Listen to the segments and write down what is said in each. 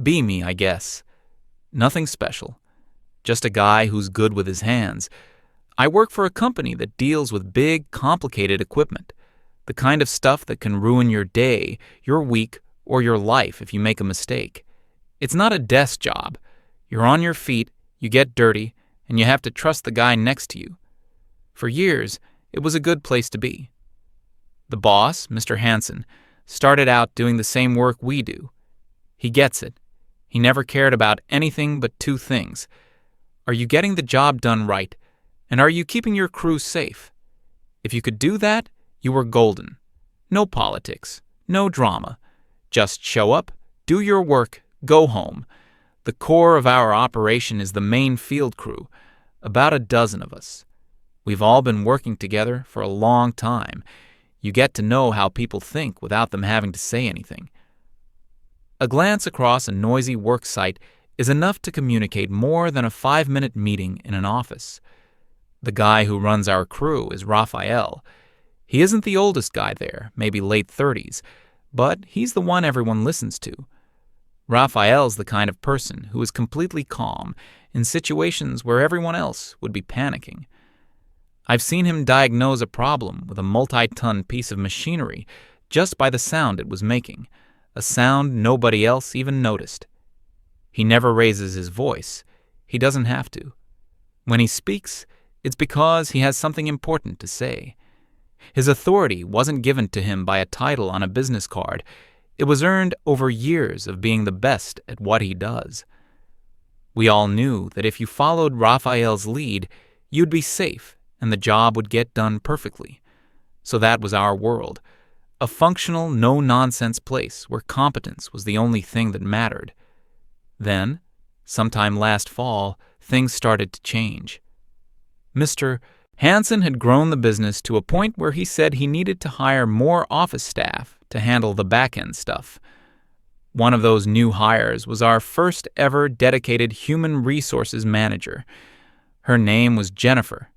Be me, I guess. Nothing special. Just a guy who's good with his hands. I work for a company that deals with big, complicated equipment. The kind of stuff that can ruin your day, your week, or your life if you make a mistake. It's not a desk job. You're on your feet, you get dirty, and you have to trust the guy next to you. For years, it was a good place to be. The boss, Mr. Hansen, started out doing the same work we do. He gets it. He never cared about anything but two things. Are you getting the job done right? And are you keeping your crew safe? If you could do that, you were golden. No politics, no drama. Just show up, do your work, go home. The core of our operation is the main field crew, about a dozen of us. We've all been working together for a long time. You get to know how people think without them having to say anything. A glance across a noisy work site is enough to communicate more than a 5-minute meeting in an office. The guy who runs our crew is Raphael. He isn't the oldest guy there, maybe late 30s, but he's the one everyone listens to. Raphael's the kind of person who is completely calm in situations where everyone else would be panicking. I've seen him diagnose a problem with a multi-ton piece of machinery just by the sound it was making, a sound nobody else even noticed. He never raises his voice. He doesn't have to. When he speaks, it's because he has something important to say. His authority wasn't given to him by a title on a business card. It was earned over years of being the best at what he does. We all knew that if you followed Raphael's lead, you'd be safe and the job would get done perfectly. So that was our world, a functional, no-nonsense place where competence was the only thing that mattered. Then, sometime last fall, things started to change. Mr. Hansen had grown the business to a point where he said he needed to hire more office staff to handle the back-end stuff. One of those new hires was our first ever dedicated human resources manager. Her name was Jennifer.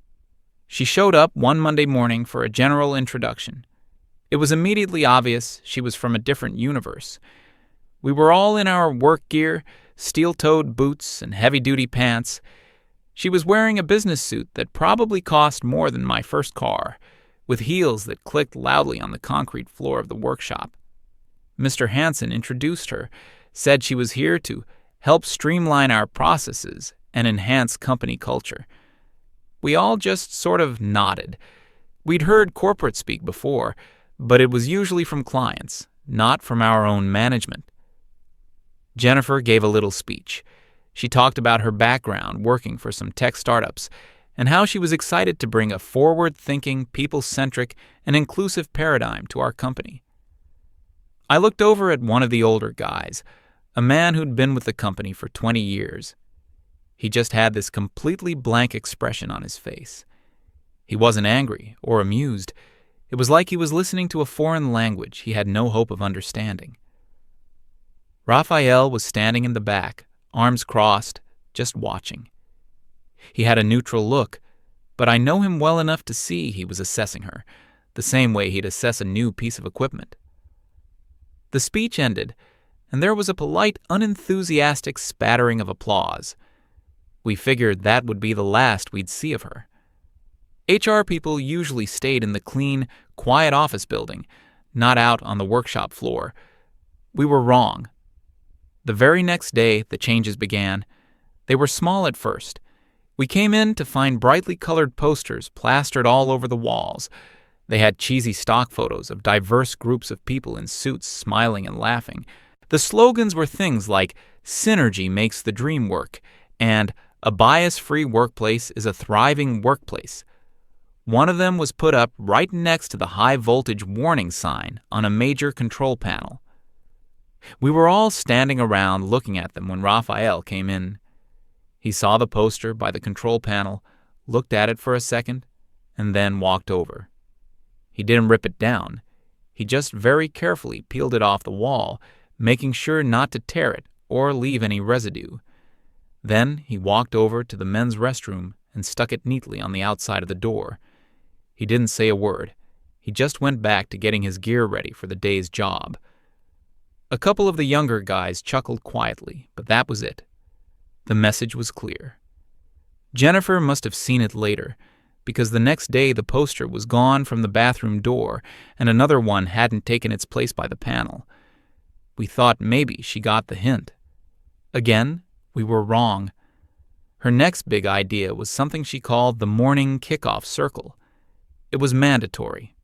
She showed up one Monday morning for a general introduction. It was immediately obvious she was from a different universe. We were all in our work gear, steel-toed boots and heavy-duty pants. She was wearing a business suit that probably cost more than my first car, with heels that clicked loudly on the concrete floor of the workshop. Mr. Hansen introduced her, said she was here to help streamline our processes and enhance company culture. We all just sort of nodded. We'd heard corporate speak before, but it was usually from clients, not from our own management. Jennifer gave a little speech. She talked about her background working for some tech startups and how she was excited to bring a forward-thinking, people-centric, and inclusive paradigm to our company. I looked over at one of the older guys, a man who'd been with the company for 20 years. He just had this completely blank expression on his face. He wasn't angry or amused. It was like he was listening to a foreign language he had no hope of understanding. Raphael was standing in the back, arms crossed, just watching. He had a neutral look, but I know him well enough to see he was assessing her, the same way he'd assess a new piece of equipment. The speech ended, and there was a polite, unenthusiastic spattering of applause. We figured that would be the last we'd see of her. HR people usually stayed in the clean, quiet office building, not out on the workshop floor. We were wrong. The very next day, the changes began. They were small at first. We came in to find brightly colored posters plastered all over the walls. They had cheesy stock photos of diverse groups of people in suits smiling and laughing. The slogans were things like, "Synergy makes the dream work," and "A bias-free workplace is a thriving workplace." One of them was put up right next to the high-voltage warning sign on a major control panel. We were all standing around looking at them when Raphael came in. He saw the poster by the control panel, looked at it for a second, and then walked over. He didn't rip it down. He just very carefully peeled it off the wall, making sure not to tear it or leave any residue. Then he walked over to the men's restroom and stuck it neatly on the outside of the door. He didn't say a word. He just went back to getting his gear ready for the day's job. A couple of the younger guys chuckled quietly, but that was it. The message was clear. Jennifer must have seen it later, because the next day the poster was gone from the bathroom door and another one hadn't taken its place by the panel. We thought maybe she got the hint. Again, we were wrong. Her next big idea was something she called the morning kickoff circle. It was mandatory.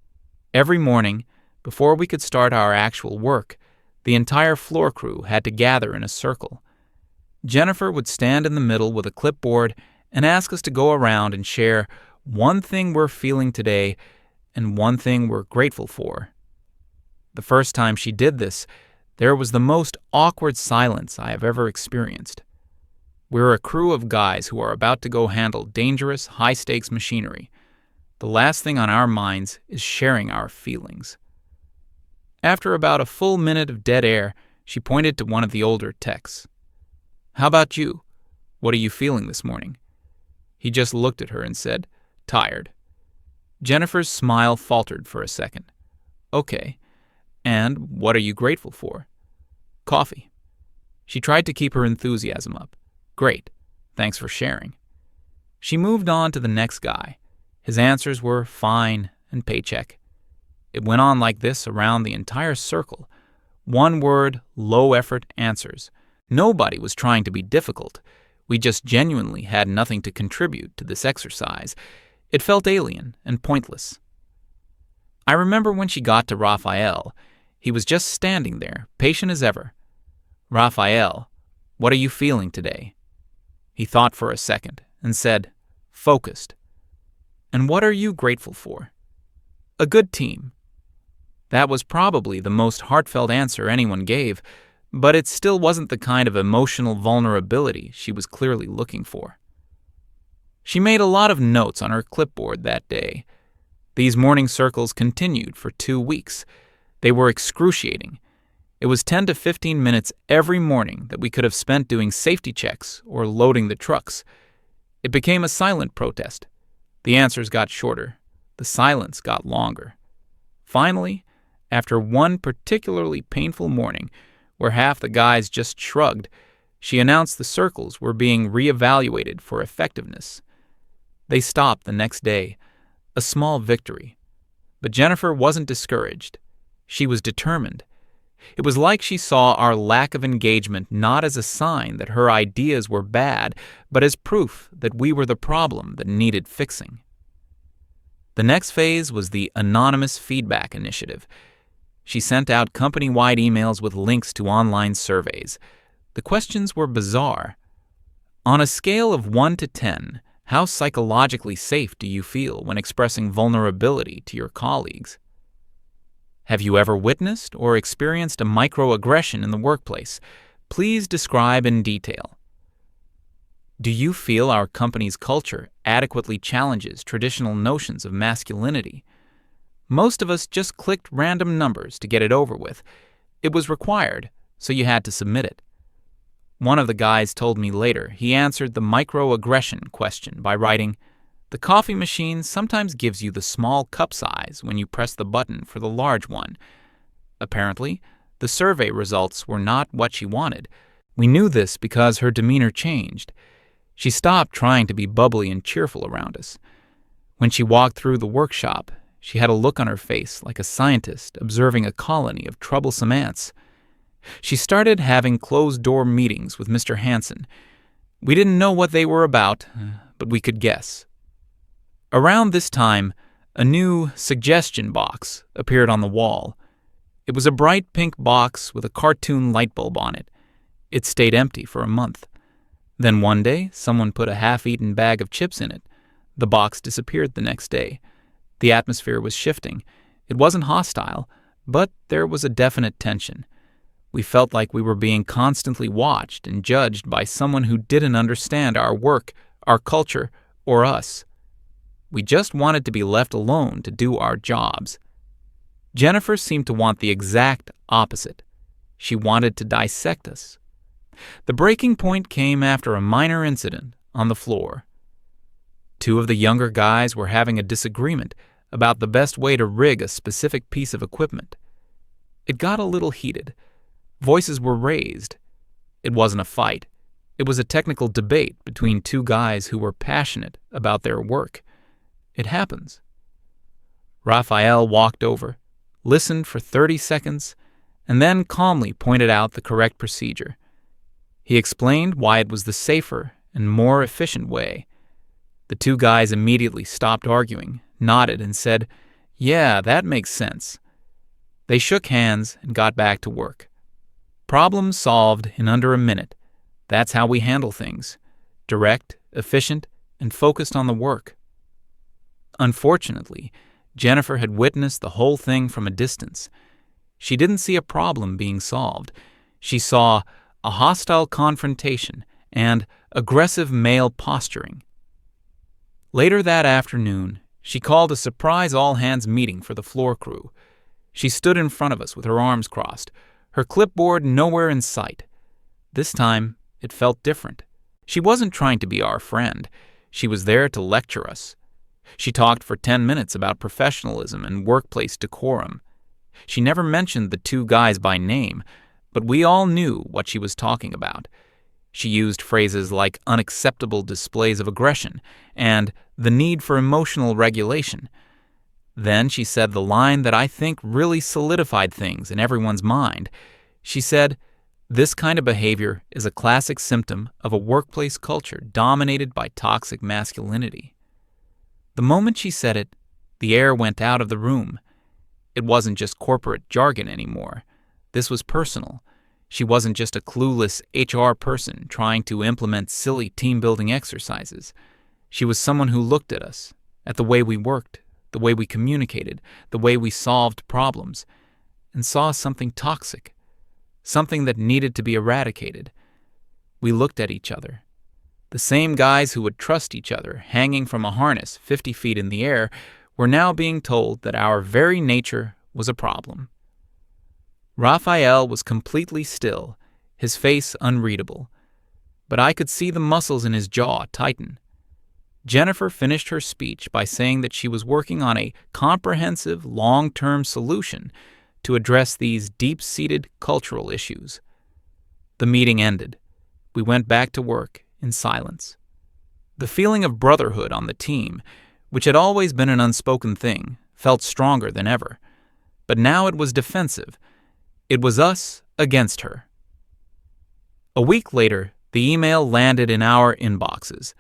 Every morning, before we could start our actual work, the entire floor crew had to gather in a circle. Jennifer would stand in the middle with a clipboard and ask us to go around and share one thing we're feeling today and one thing we're grateful for. The first time she did this, there was the most awkward silence I have ever experienced. We're a crew of guys who are about to go handle dangerous, high-stakes machinery. The last thing on our minds is sharing our feelings. After about a full minute of dead air, she pointed to one of the older techs. "How about you? What are you feeling this morning?" He just looked at her and said, "Tired." Jennifer's smile faltered for a second. "Okay. And what are you grateful for?" "Coffee." She tried to keep her enthusiasm up. "Great. Thanks for sharing." She moved on to the next guy. His answers were fine and paycheck. It went on like this around the entire circle. One-word, low-effort answers. Nobody was trying to be difficult. We just genuinely had nothing to contribute to this exercise. It felt alien and pointless. I remember when she got to Raphael. He was just standing there, patient as ever. "Raphael, what are you feeling today?" He thought for a second and said, "Focused." "And what are you grateful for?" "A good team." That was probably the most heartfelt answer anyone gave, but it still wasn't the kind of emotional vulnerability she was clearly looking for. She made a lot of notes on her clipboard that day. These morning circles continued for 2 weeks. They were excruciating. It was 10 to 15 minutes every morning that we could have spent doing safety checks or loading the trucks. It became a silent protest. The answers got shorter. The silence got longer. Finally, after one particularly painful morning, where half the guys just shrugged, she announced the circles were being reevaluated for effectiveness. They stopped the next day, a small victory. But Jennifer wasn't discouraged. She was determined. It was like she saw our lack of engagement not as a sign that her ideas were bad, but as proof that we were the problem that needed fixing. The next phase was the Anonymous Feedback Initiative. She sent out company-wide emails with links to online surveys. The questions were bizarre. On a scale of 1 to 10, how psychologically safe do you feel when expressing vulnerability to your colleagues? Have you ever witnessed or experienced a microaggression in the workplace? Please describe in detail. Do you feel our company's culture adequately challenges traditional notions of masculinity? Most of us just clicked random numbers to get it over with. It was required, so you had to submit it. One of the guys told me later he answered the microaggression question by writing, "The coffee machine sometimes gives you the small cup size when you press the button for the large one." Apparently, the survey results were not what she wanted. We knew this because her demeanor changed. She stopped trying to be bubbly and cheerful around us. When she walked through the workshop, she had a look on her face like a scientist observing a colony of troublesome ants. She started having closed-door meetings with Mr. Hansen. We didn't know what they were about, but we could guess. Around this time, a new suggestion box appeared on the wall. It was a bright pink box with a cartoon light bulb on it. It stayed empty for a month. Then one day, someone put a half-eaten bag of chips in it. The box disappeared the next day. The atmosphere was shifting. It wasn't hostile, but there was a definite tension. We felt like we were being constantly watched and judged by someone who didn't understand our work, our culture, or us. We just wanted to be left alone to do our jobs. Jennifer seemed to want the exact opposite. She wanted to dissect us. The breaking point came after a minor incident on the floor. 2 of the younger guys were having a disagreement about the best way to rig a specific piece of equipment. It got a little heated. Voices were raised. It wasn't a fight. It was a technical debate between two guys who were passionate about their work. It happens. Raphael walked over, listened for 30 seconds, and then calmly pointed out the correct procedure. He explained why it was the safer and more efficient way. The two guys immediately stopped arguing, nodded, and said, "Yeah, that makes sense." They shook hands and got back to work. Problem solved in under a minute. That's how we handle things. Direct, efficient, and focused on the work. Unfortunately, Jennifer had witnessed the whole thing from a distance. She didn't see a problem being solved. She saw a hostile confrontation and aggressive male posturing. Later that afternoon, she called a surprise all-hands meeting for the floor crew. She stood in front of us with her arms crossed, her clipboard nowhere in sight. This time, it felt different. She wasn't trying to be our friend. She was there to lecture us. She talked for 10 minutes about professionalism and workplace decorum. She never mentioned the two guys by name, but we all knew what she was talking about. She used phrases like unacceptable displays of aggression and the need for emotional regulation. Then she said the line that I think really solidified things in everyone's mind. She said, "This kind of behavior is a classic symptom of a workplace culture dominated by toxic masculinity." The moment she said it, the air went out of the room. It wasn't just corporate jargon anymore. This was personal. She wasn't just a clueless HR person trying to implement silly team-building exercises. She was someone who looked at us, at the way we worked, the way we communicated, the way we solved problems, and saw something toxic, something that needed to be eradicated. We looked at each other. The same guys who would trust each other hanging from a harness 50 feet in the air were now being told that our very nature was a problem. Raphael was completely still, his face unreadable, but I could see the muscles in his jaw tighten. Jennifer finished her speech by saying that she was working on a comprehensive, long-term solution to address these deep-seated cultural issues. The meeting ended. We went back to work in silence. The feeling of brotherhood on the team, which had always been an unspoken thing, felt stronger than ever. But now it was defensive. It was us against her. A week later, the email landed in our inboxes.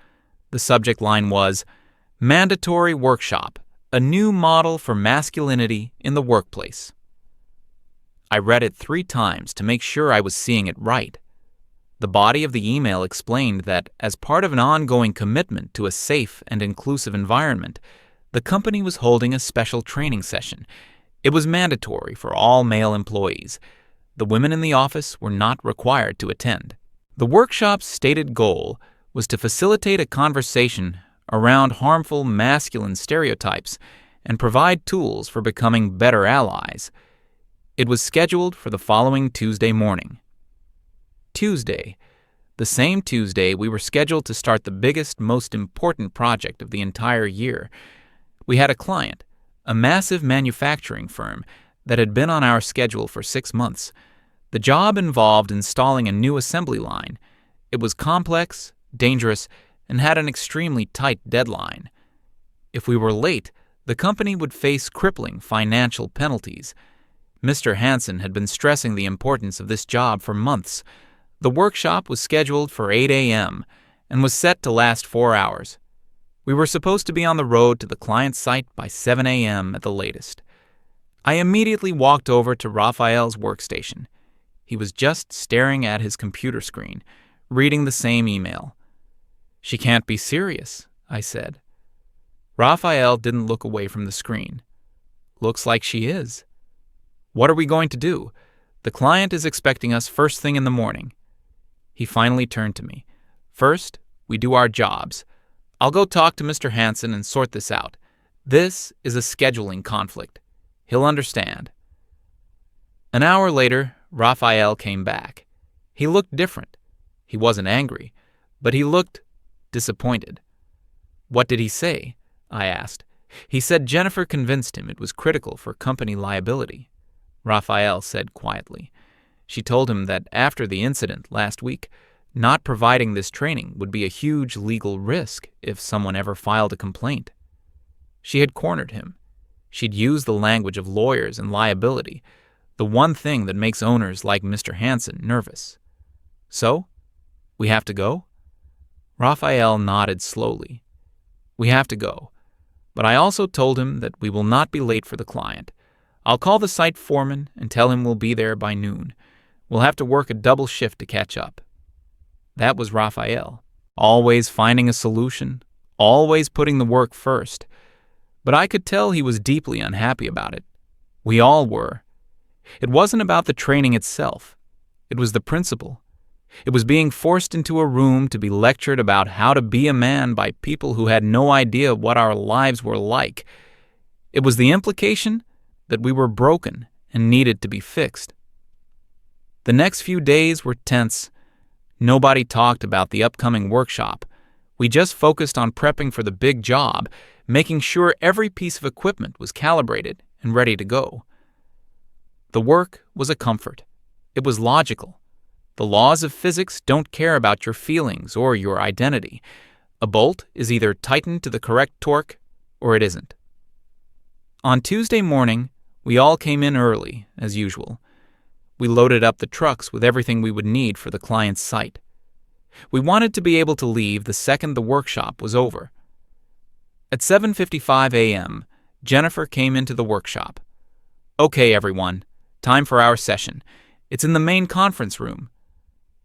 The subject line was, "Mandatory Workshop, a new model for masculinity in the workplace." I read it 3 times to make sure I was seeing it right. The body of the email explained that as part of an ongoing commitment to a safe and inclusive environment, the company was holding a special training session. It was mandatory for all male employees. The women in the office were not required to attend. The workshop's stated goal was to facilitate a conversation around harmful masculine stereotypes and provide tools for becoming better allies. It was scheduled for the following Tuesday morning. Tuesday. The same Tuesday we were scheduled to start the biggest, most important project of the entire year. We had a client, a massive manufacturing firm that had been on our schedule for 6 months. The job involved installing a new assembly line. It was complex, dangerous, and had an extremely tight deadline. If we were late, the company would face crippling financial penalties. Mr. Hansen had been stressing the importance of this job for months. The workshop was scheduled for 8 a.m. and was set to last 4 hours. We were supposed to be on the road to the client's site by 7 a.m. at the latest. I immediately walked over to Raphael's workstation. He was just staring at his computer screen, reading the same email. "She can't be serious," I said. Raphael didn't look away from the screen. "Looks like she is." "What are we going to do? The client is expecting us first thing in the morning." He finally turned to me. "First, we do our jobs. I'll go talk to Mr. Hansen and sort this out. This is a scheduling conflict. He'll understand." An hour later, Raphael came back. He looked different. He wasn't angry, but he looked disappointed. "What did he say?" I asked. "He said Jennifer convinced him it was critical for company liability," Raphael said quietly. She told him that after the incident last week, not providing this training would be a huge legal risk if someone ever filed a complaint. She had cornered him. She'd used the language of lawyers and liability, the one thing that makes owners like Mr. Hansen nervous. So, we have to go? Raphael nodded slowly. We have to go. But I also told him that we will not be late for the client. I'll call the site foreman and tell him we'll be there by noon. We'll have to work a double shift to catch up. That was Raphael, always finding a solution, always putting the work first. But I could tell he was deeply unhappy about it. We all were. It wasn't about the training itself. It was the principle. It was being forced into a room to be lectured about how to be a man by people who had no idea what our lives were like. It was the implication that we were broken and needed to be fixed. The next few days were tense. Nobody talked about the upcoming workshop. We just focused on prepping for the big job, making sure every piece of equipment was calibrated and ready to go. The work was a comfort. It was logical. The laws of physics don't care about your feelings or your identity. A bolt is either tightened to the correct torque or it isn't. On Tuesday morning, we all came in early, as usual. We loaded up the trucks with everything we would need for the client's site. We wanted to be able to leave the second the workshop was over. At 7:55 a.m., Jennifer came into the workshop. Okay, everyone, time for our session. It's in the main conference room.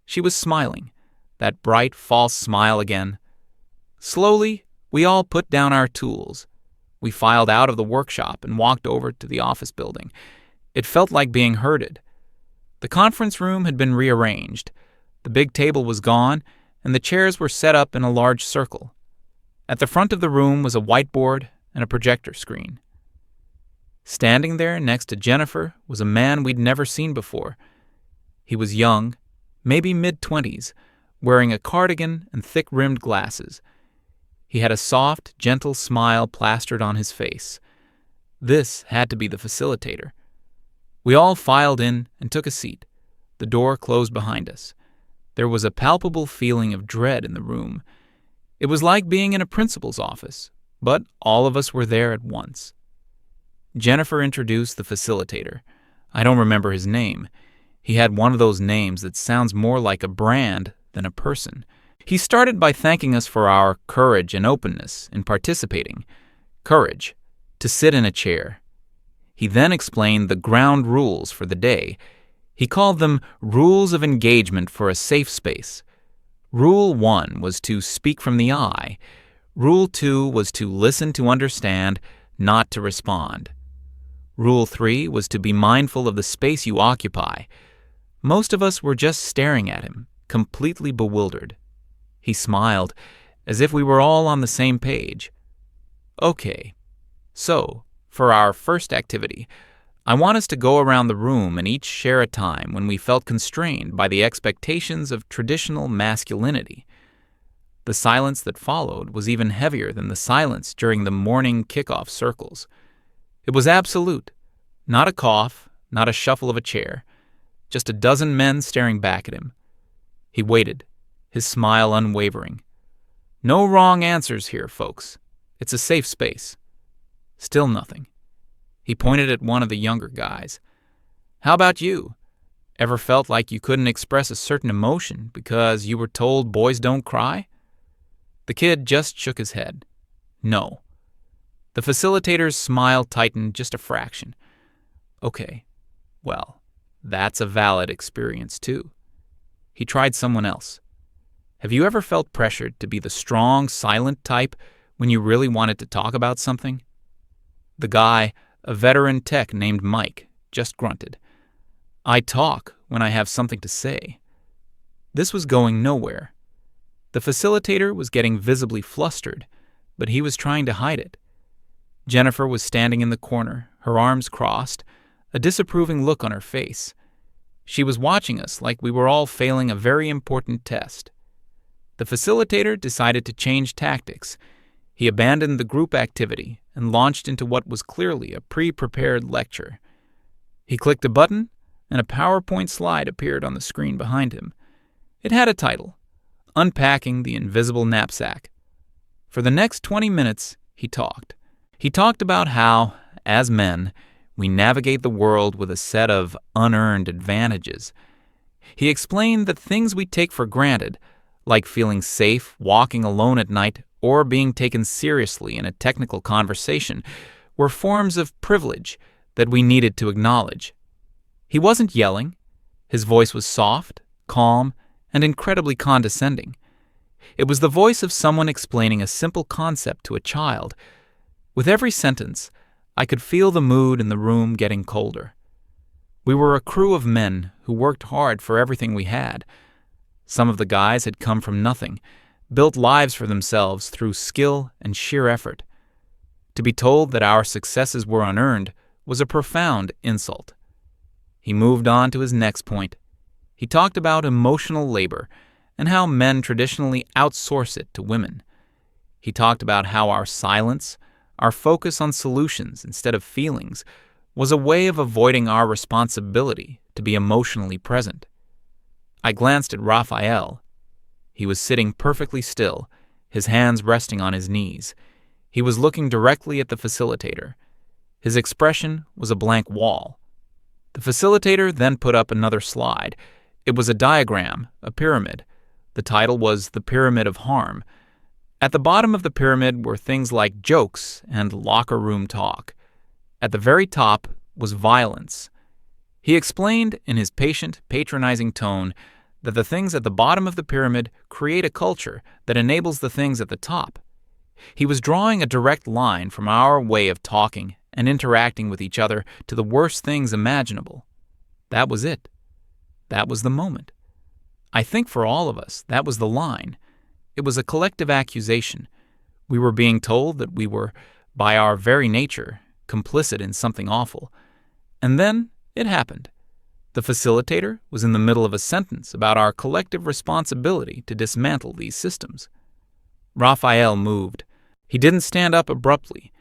She was smiling, that bright, false smile again. Slowly, we all put down our tools. We filed out of the workshop and walked over to the office building. It felt like being herded. The conference room had been rearranged. The big table was gone, and the chairs were set up in a large circle. At the front of the room was a whiteboard and a projector screen. Standing there next to Jennifer was a man we'd never seen before. He was young, maybe mid-20s, wearing a cardigan and thick-rimmed glasses. He had a soft, gentle smile plastered on his face. This had to be the facilitator. We all filed in and took a seat. The door closed behind us. There was a palpable feeling of dread in the room. It was like being in a principal's office, but all of us were there at once. Jennifer introduced the facilitator. I don't remember his name. He had one of those names that sounds more like a brand than a person. He started by thanking us for our courage and openness in participating. Courage, to sit in a chair. He then explained the ground rules for the day. He called them rules of engagement for a safe space. Rule 1 was to speak from the eye. Rule 2 was to listen to understand, not to respond. Rule 3 was to be mindful of the space you occupy. Most of us were just staring at him, completely bewildered. He smiled, as if we were all on the same page. Okay, so, for our first activity, I want us to go around the room and each share a time when we felt constrained by the expectations of traditional masculinity. The silence that followed was even heavier than the silence during the morning kickoff circles. It was absolute. Not a cough, not a shuffle of a chair. Just a dozen men staring back at him. He waited, his smile unwavering. No wrong answers here, folks. It's a safe space. Still nothing. He pointed at one of the younger guys. How about you? Ever felt like you couldn't express a certain emotion because you were told boys don't cry? The kid just shook his head. No. The facilitator's smile tightened just a fraction. Okay, well, that's a valid experience too. He tried someone else. Have you ever felt pressured to be the strong, silent type when you really wanted to talk about something? The guy, a veteran tech named Mike, just grunted. I talk when I have something to say. This was going nowhere. The facilitator was getting visibly flustered, but he was trying to hide it. Jennifer was standing in the corner, her arms crossed, a disapproving look on her face. She was watching us like we were all failing a very important test. The facilitator decided to change tactics. He abandoned the group activity and launched into what was clearly a pre-prepared lecture. He clicked a button, and a PowerPoint slide appeared on the screen behind him. It had a title, Unpacking the Invisible Knapsack. For the next 20 minutes, he talked. He talked about how, as men, we navigate the world with a set of unearned advantages. He explained that things we take for granted, like feeling safe walking alone at night or being taken seriously in a technical conversation, were forms of privilege that we needed to acknowledge. He wasn't yelling. His voice was soft, calm, and incredibly condescending. It was the voice of someone explaining a simple concept to a child. With every sentence, I could feel the mood in the room getting colder. We were a crew of men who worked hard for everything we had. Some of the guys had come from nothing, built lives for themselves through skill and sheer effort. To be told that our successes were unearned was a profound insult. He moved on to his next point. He talked about emotional labor and how men traditionally outsource it to women. He talked about how our silence, our focus on solutions instead of feelings, was a way of avoiding our responsibility to be emotionally present. I glanced at Raphael. He was sitting perfectly still, his hands resting on his knees. He was looking directly at the facilitator. His expression was a blank wall. The facilitator then put up another slide. It was a diagram, a pyramid. The title was The Pyramid of Harm. At the bottom of the pyramid were things like jokes and locker room talk. At the very top was violence. He explained in his patient, patronizing tone that the things at the bottom of the pyramid create a culture that enables the things at the top. He was drawing a direct line from our way of talking and interacting with each other to the worst things imaginable. That was it. That was the moment. I think for all of us, that was the line. It was a collective accusation. We were being told that we were, by our very nature, complicit in something awful. And then it happened. The facilitator was in the middle of a sentence about our collective responsibility to dismantle these systems. Raphael moved. He didn't stand up abruptly.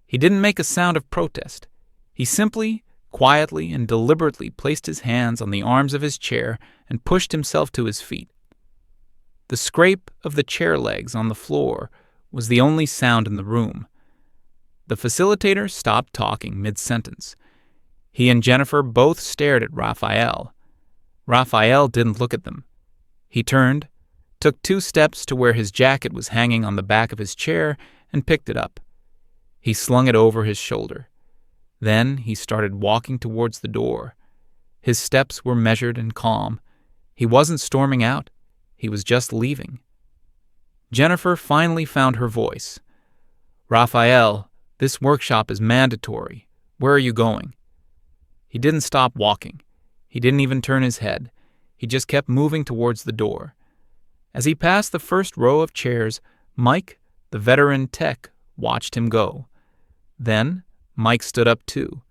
He didn't make a sound of protest. He simply, quietly, and deliberately placed his hands on the arms of his chair and pushed himself to his feet. The scrape of the chair legs on the floor was the only sound in the room. The facilitator stopped talking mid-sentence. He and Jennifer both stared at Raphael. Raphael didn't look at them. He turned, took 2 steps to where his jacket was hanging on the back of his chair, and picked it up. He slung it over his shoulder. Then he started walking towards the door. His steps were measured and calm. He wasn't storming out. He was just leaving. Jennifer finally found her voice. "Raphael, this workshop is mandatory. Where are you going?" He didn't stop walking. He didn't even turn his head. He just kept moving towards the door. As he passed the first row of chairs, Mike, the veteran tech, watched him go. Then Mike stood up too.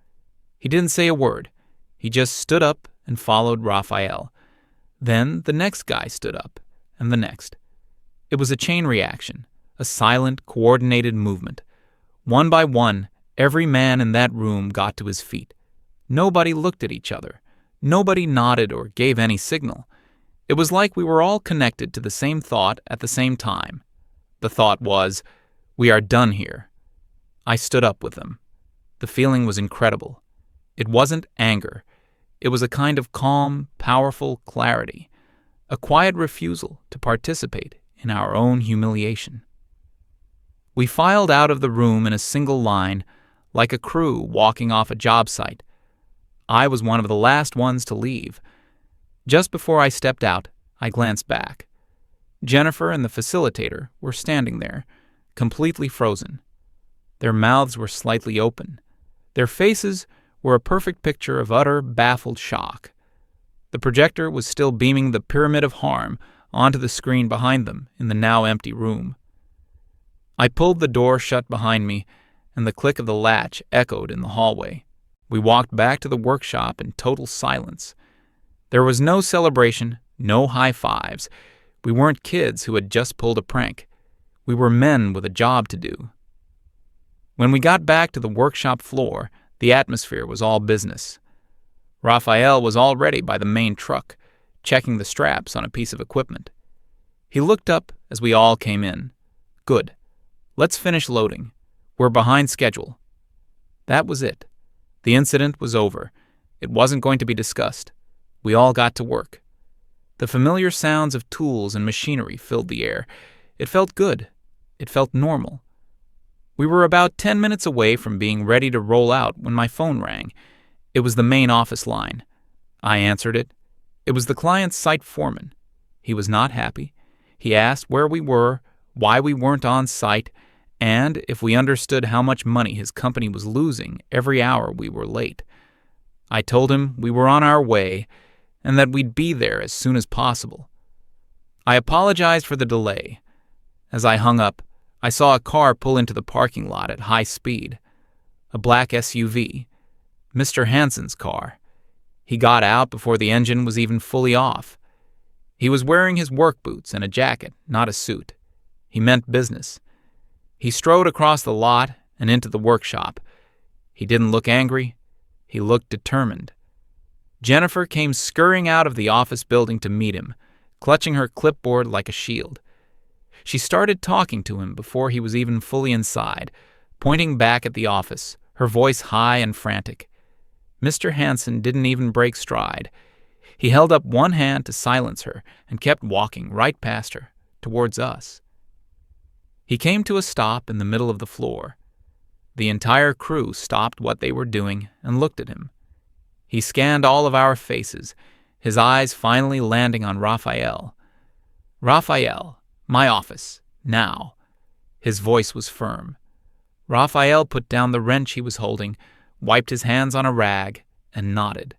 He didn't say a word. He just stood up and followed Raphael. Then the next guy stood up, and the next. It was a chain reaction, a silent, coordinated movement. One by one, every man in that room got to his feet. Nobody looked at each other. Nobody nodded or gave any signal. It was like we were all connected to the same thought at the same time. The thought was, "We are done here." I stood up with them. The feeling was incredible. It wasn't anger. It was a kind of calm, powerful clarity, a quiet refusal to participate in our own humiliation. We filed out of the room in a single line, like a crew walking off a job site. I was one of the last ones to leave. Just before I stepped out, I glanced back. Jennifer and the facilitator were standing there, completely frozen. Their mouths were slightly open. Their faces were a perfect picture of utter, baffled shock. The projector was still beaming the Pyramid of Harm onto the screen behind them in the now empty room. I pulled the door shut behind me, and the click of the latch echoed in the hallway. We walked back to the workshop in total silence. There was no celebration, no high fives. We weren't kids who had just pulled a prank. We were men with a job to do. When we got back to the workshop floor, the atmosphere was all business. Raphael was already by the main truck, checking the straps on a piece of equipment. He looked up as we all came in. "Good. Let's finish loading. We're behind schedule." That was it. The incident was over. It wasn't going to be discussed. We all got to work. The familiar sounds of tools and machinery filled the air. It felt good. It felt normal. We were about 10 minutes away from being ready to roll out when my phone rang. It was the main office line. I answered it. It was the client's site foreman. He was not happy. He asked where we were, why we weren't on site, and if we understood how much money his company was losing every hour we were late. I told him we were on our way and that we'd be there as soon as possible. I apologized for the delay. As I hung up, I saw a car pull into the parking lot at high speed. A black SUV. Mr. Hansen's car. He got out before the engine was even fully off. He was wearing his work boots and a jacket, not a suit. He meant business. He strode across the lot and into the workshop. He didn't look angry. He looked determined. Jennifer came scurrying out of the office building to meet him, clutching her clipboard like a shield. She started talking to him before he was even fully inside, pointing back at the office, her voice high and frantic. Mr. Hansen didn't even break stride. He held up one hand to silence her and kept walking right past her, towards us. He came to a stop in the middle of the floor. The entire crew stopped what they were doing and looked at him. He scanned all of our faces, his eyes finally landing on Raphael. "Raphael, my office, now." His voice was firm. Raphael put down the wrench he was holding, wiped his hands on a rag, and nodded.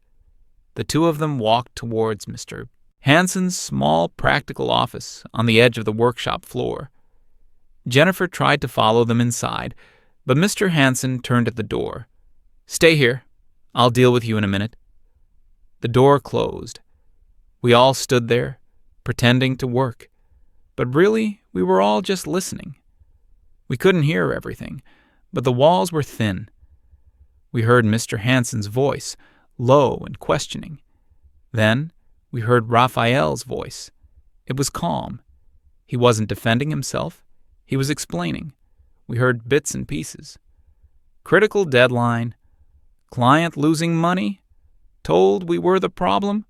The two of them walked towards Mr. Hansen's small, practical office on the edge of the workshop floor. Jennifer tried to follow them inside, but Mr. Hansen turned at the door. "Stay here. I'll deal with you in a minute." The door closed. We all stood there, pretending to work, but really we were all just listening. We couldn't hear everything, but the walls were thin. We heard Mr. Hansen's voice, low and questioning. Then we heard Raphael's voice. It was calm. He wasn't defending himself. He was explaining. We heard bits and pieces. Critical deadline. Client losing money. Told we were the problem.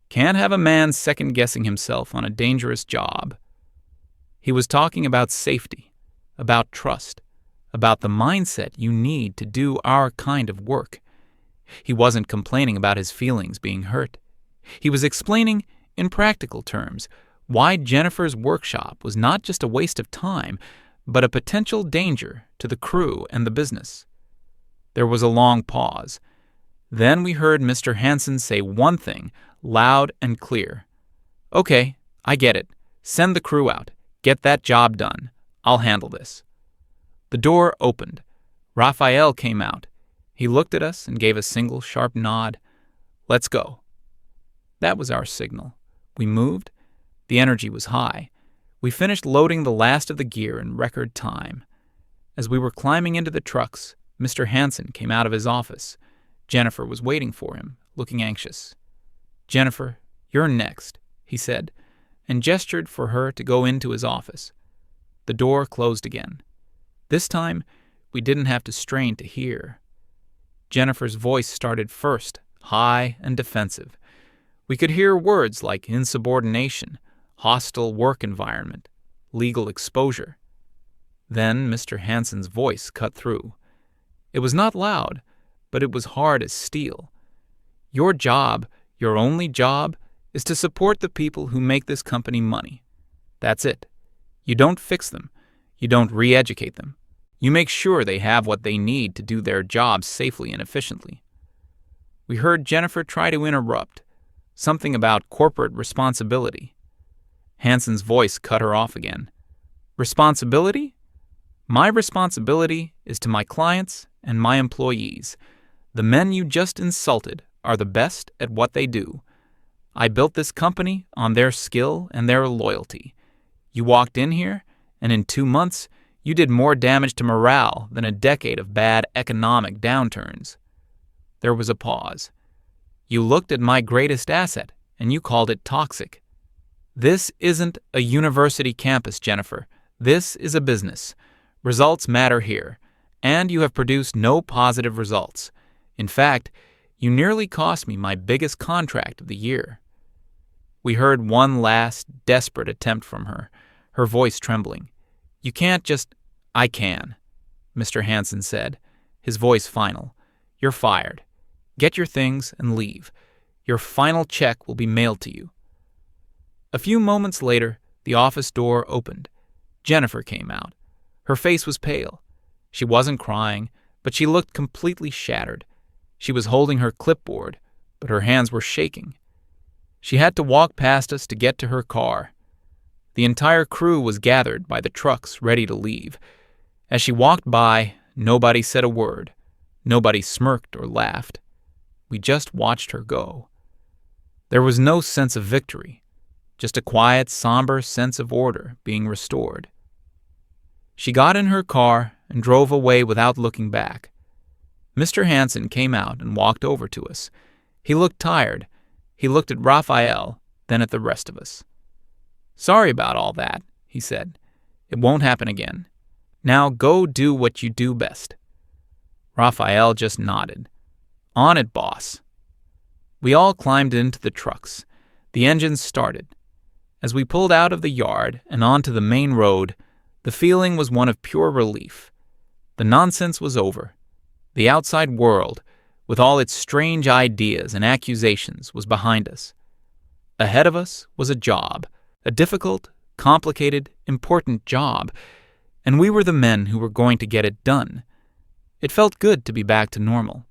Can't have a man second-guessing himself on a dangerous job. He was talking about safety, about trust, about the mindset you need to do our kind of work. He wasn't complaining about his feelings being hurt. He was explaining, in practical terms, why Jennifer's workshop was not just a waste of time, but a potential danger to the crew and the business. There was a long pause. Then we heard Mr. Hansen say one thing, loud and clear. "Okay, I get it. Send the crew out. Get that job done. I'll handle this." The door opened. Raphael came out. He looked at us and gave a single sharp nod. "Let's go." That was our signal. We moved. The energy was high. We finished loading the last of the gear in record time. As we were climbing into the trucks, Mr. Hansen came out of his office. Jennifer was waiting for him, looking anxious. "Jennifer, you're next," he said, and gestured for her to go into his office. The door closed again. This time, we didn't have to strain to hear. Jennifer's voice started first, high and defensive. We could hear words like insubordination, hostile work environment, legal exposure. Then Mr. Hansen's voice cut through. It was not loud, but it was hard as steel. "Your job, your only job, is to support the people who make this company money. That's it. You don't fix them. You don't re-educate them. You make sure they have what they need to do their jobs safely and efficiently." We heard Jennifer try to interrupt, something about corporate responsibility. Hansen's voice cut her off again. "Responsibility? My responsibility is to my clients and my employees. The men you just insulted are the best at what they do. I built this company on their skill and their loyalty. You walked in here, and in 2 months, you did more damage to morale than a decade of bad economic downturns." There was a pause. You looked at my greatest asset, and you called it toxic. This isn't a university campus, Jennifer. This is a business. Results matter here, and you have produced no positive results. In fact, you nearly cost me my biggest contract of the year." We heard one last, desperate attempt from her, her voice trembling. "You can't just—" "I can," Mr. Hansen said, his voice final. "You're fired. Get your things and leave. Your final check will be mailed to you." A few moments later, the office door opened. Jennifer came out. Her face was pale. She wasn't crying, but she looked completely shattered. She was holding her clipboard, but her hands were shaking. She had to walk past us to get to her car. The entire crew was gathered by the trucks ready to leave. As she walked by, nobody said a word. Nobody smirked or laughed. We just watched her go. There was no sense of victory, just a quiet, somber sense of order being restored. She got in her car and drove away without looking back. Mr. Hansen came out and walked over to us. He looked tired. He looked at Raphael, then at the rest of us. "Sorry about all that," he said. "It won't happen again. Now go do what you do best." Raphael just nodded. "On it, boss." We all climbed into the trucks. The engines started. As we pulled out of the yard and onto the main road, the feeling was one of pure relief. The nonsense was over. The outside world, with all its strange ideas and accusations, was behind us. Ahead of us was a job, a difficult, complicated, important job, and we were the men who were going to get it done. It felt good to be back to normal.